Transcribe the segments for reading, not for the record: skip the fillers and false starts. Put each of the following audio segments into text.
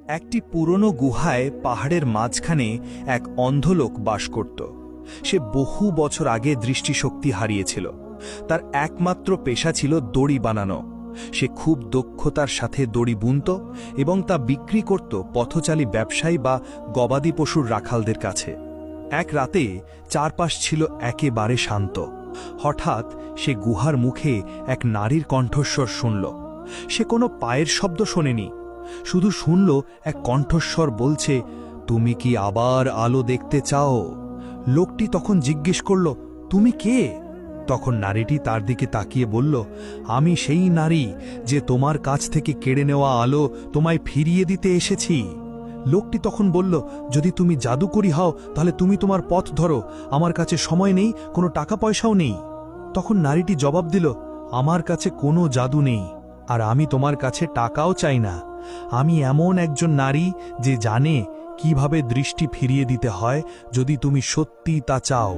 একটি পুরনো গুহায় পাহাড়ের মাঝখানে এক অন্ধ লোক বাস করত। সে বহু বছর আগে দৃষ্টিশক্তি হারিয়েছিল। তার একমাত্র পেশা ছিল দড়ি বানানো। সে খুব দক্ষতার সাথে দড়ি বুনত এবং তা বিক্রি করত পথচারী ব্যবসায়ী বা গবাদি পশুর রাখালদের কাছে। এক রাতে চারপাশ ছিল একেবারে শান্ত। হঠাৎ সে গুহার মুখে এক নারীর কণ্ঠস্বর শুনল। সে কোনো পায়ের শব্দ শোনেনি, শুধু শুনল এক কণ্ঠস্বর বলছে, তুমি কি আবার আলো দেখতে চাও? লোকটি তখন জিজ্ঞেস করল, তুমি কে? তখন নারীটি তার দিকে তাকিয়ে বলল, আমি সেই নারী যে তোমার কাছ থেকে কেড়ে নেওয়া আলো তোমায় ফিরিয়ে দিতে এসেছি। লোকটি তখন বলল, যদি তুমি জাদুকরী হও তাহলে তুমি তোমার পথ ধরো, আমার কাছে সময় নেই, কোনো টাকা পয়সাও নেই। তখন নারীটি জবাব দিল, আমার কাছে কোনো জাদু নেই, আর আমি তোমার কাছে টাকাও চাই না। আমি এমন একজন নারী যে জানে কিভাবে দৃষ্টি ফিরিয়ে দিতে হয়, যদি তুমি সত্যি তা চাও।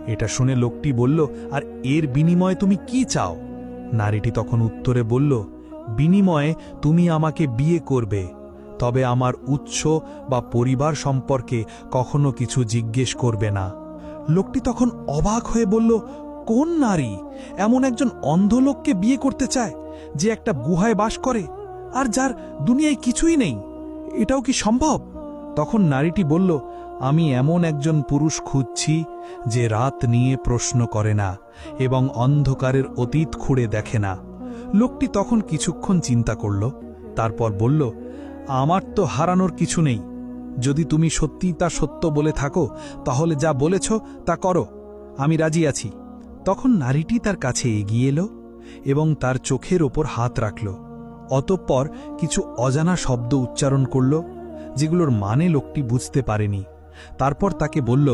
এটা শুনে লোকটি বলল, আর এর বিনিময়ে তুমি কি চাও? নারীটি তখন উত্তরে বলল, বিনিময়ে তুমি আমাকে বিয়ে করবে, তবে আমার উৎস বা পরিবার সম্পর্কে কখনো কিছু জিজ্ঞেস করবে না। লোকটি তখন অবাক হয়ে বলল, কোন নারী এমন একজন অন্ধ লোককে বিয়ে করতে চায়, যে একটা গুহায় বাস করে আর যার দুনিয়ায় কিছুই নেই? এটাও কি সম্ভব? তখন নারীটি বলল, আমি এমন একজন পুরুষ খুঁজছি যে রাত নিয়ে প্রশ্ন করে না এবং অন্ধকারের অতীত খুঁড়ে দেখে না। লোকটি তখন কিছুক্ষণ চিন্তা করল, তারপর বলল, আমার তো হারানোর কিছু নেই। যদি তুমি সত্যি তা সত্য বলে থাকো তাহলে যা বলেছ তা করো, আমি রাজি আছি। তখন নারীটি তার কাছে এগিয়ে এলো এবং তার চোখের ওপর হাত রাখল। অতঃপর কিছু অজানা শব্দ উচ্চারণ করল, যেগুলোর মানে লোকটি বুঝতে পারেনি। তারপর তাকে বলল,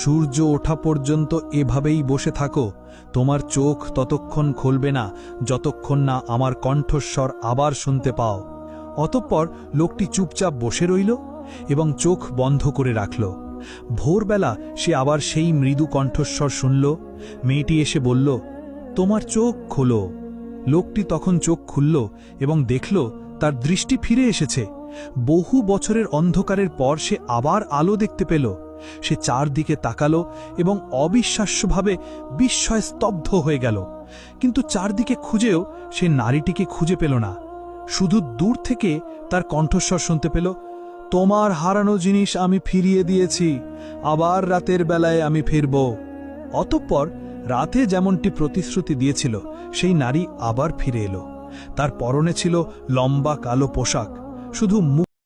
সূর্য ওঠা পর্যন্ত এভাবেই বসে থাকো, তোমার চোখ ততক্ষণ খুলবে না যতক্ষণ না আমার কণ্ঠস্বর আবার শুনতে পাও। অতঃপর লোকটি চুপচাপ বসে রইল এবং চোখ বন্ধ করে রাখল। ভোরবেলা সে আবার সেই মৃদু কণ্ঠস্বর শুনল। মেয়েটি এসে বলল, তোমার চোখ খোলো। লোকটি তখন চোখ খুলল এবং দেখল তার দৃষ্টি ফিরে এসেছে। বহু বছরের অন্ধকারের পর সে আবার আলো দেখতে পেল। সে চারদিকে তাকালো এবং অবিশ্বাস্যভাবে বিস্ময়ে স্তব্ধ হয়ে গেল। কিন্তু চারদিকে খুঁজেও সে নারীটিকে খুঁজে পেল না। শুধু দূর থেকে তার কণ্ঠস্বর শুনতে পেল, তোমার হারানো জিনিস আমি ফিরিয়ে দিয়েছি, আবার রাতের বেলায় আমি ফিরব। অতঃপর রাতে যেমনটি প্রতিশ্রুতি দিয়েছিল, সেই নারী আবার ফিরে এলো। তার পরনে ছিল লম্বা কালো পোশাক, শুধু মুখ